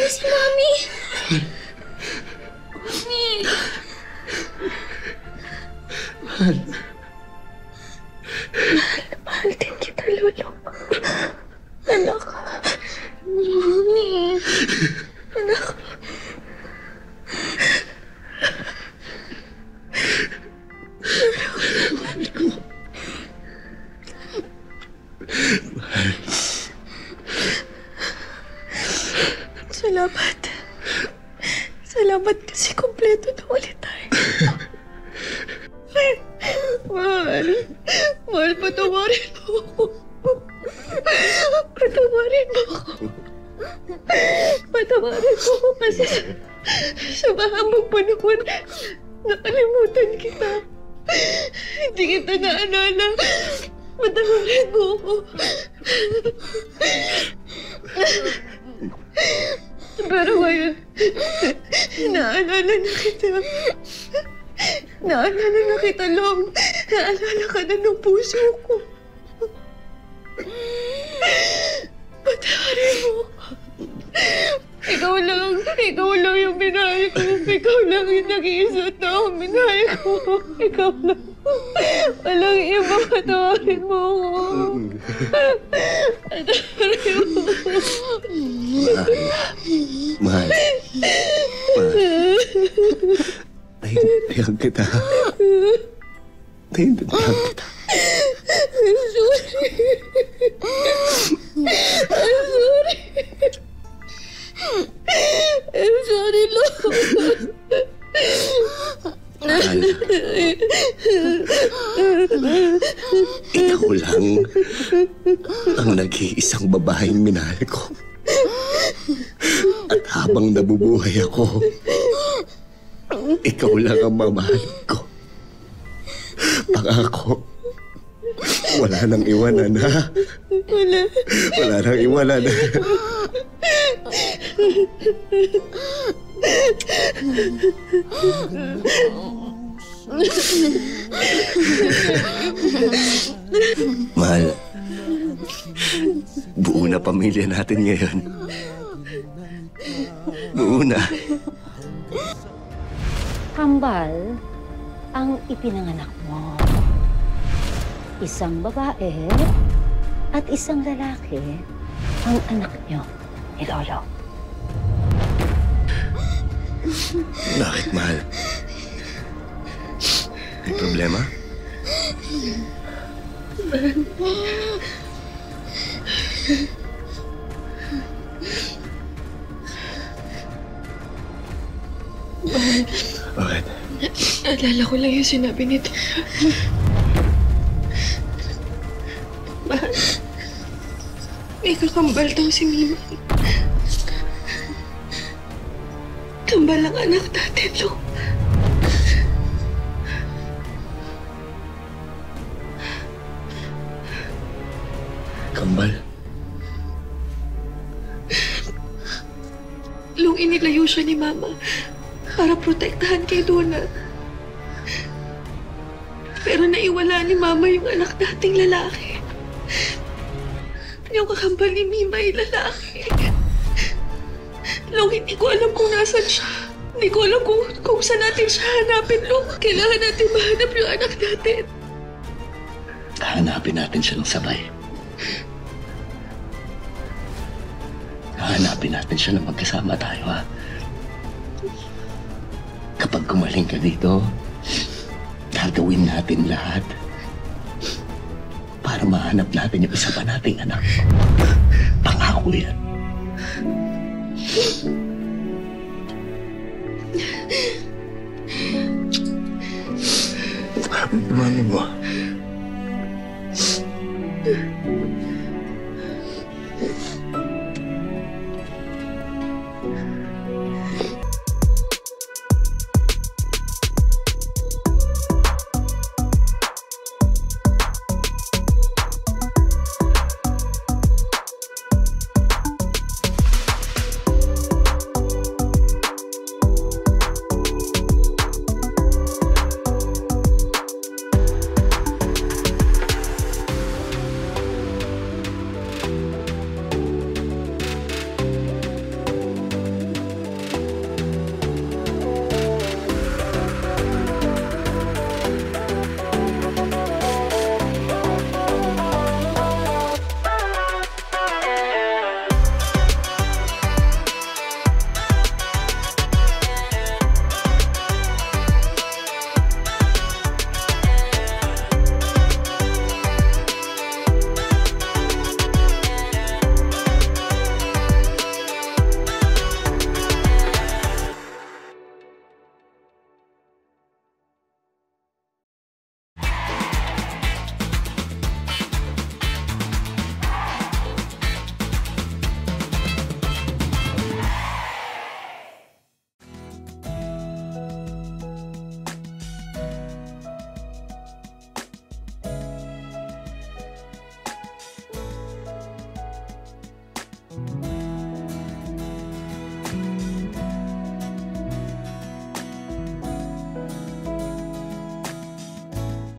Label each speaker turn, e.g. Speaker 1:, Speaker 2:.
Speaker 1: Si Mami! Mami!
Speaker 2: Mahal.
Speaker 1: Mahal din kita, Lolo. Anak. Mami. Anak.
Speaker 2: Mahal.
Speaker 1: Salamat. Salamat kasi kompleto na ulit tayo. Mahal. Mahal, patawarin mo ako. Patawarin mo ako. Patawarin mo ako kasi sa mahabang panahon nakalimutan kita. Hindi kita naalala. Patawarin mo ako. Pero ngayon, naalala na kita. Naalala na kita, Long. Naalala ka na ng puso ko. Patawarin mo. Ikaw lang yung minahal ko. Ikaw lang yung nag-iisa tao minahal ko. Ikaw lang. Walang iba, patawarin mo ako. Patawarin mo.
Speaker 2: Mahal. Mahal. Naiintindihan kita. Naiintindihan kita.
Speaker 1: I'm sorry. I'm sorry. I'm sorry, Lord.
Speaker 2: Mahal. Ikaw lang ang nag-iisang babaeng minahal ko. At habang nabubuhay ako, ikaw lang ang mamahalin ko. Pangako, wala nang iwanan, ha? Wala nang iwanan. Mahal, buo na pamilya natin ngayon. Buo na.
Speaker 3: Kambal ang ipinanganak mo. Isang babae at isang lalaki ang anak niyo ni Lolo.
Speaker 2: Bakit, mahal? May problema? Bakit?
Speaker 1: Alala ko lang yung sinabi nito. Mahal, may kakambal daw si Mima. Kambal ang anak natin, Lo.
Speaker 2: Kambal?
Speaker 1: Long inilayo siya ni Mama para protektahan kay Donna. Pero naiwala ni Mama yung anak nating lalaki. Yung kakambal ni Mima ay lalaki. Long, hindi ko alam kung nasan siya. Hindi ko alam kung saan natin siya hanapin, Long. Kailangan natin mahanap yung anak natin.
Speaker 2: Hanapin natin siya ng sabay. Hanapin natin siya ng magkasama tayo, ha? Kapag gumaling ka dito, gagawin natin lahat para mahanap natin yung isa pa nating anak. Pangako yan. Mami mo.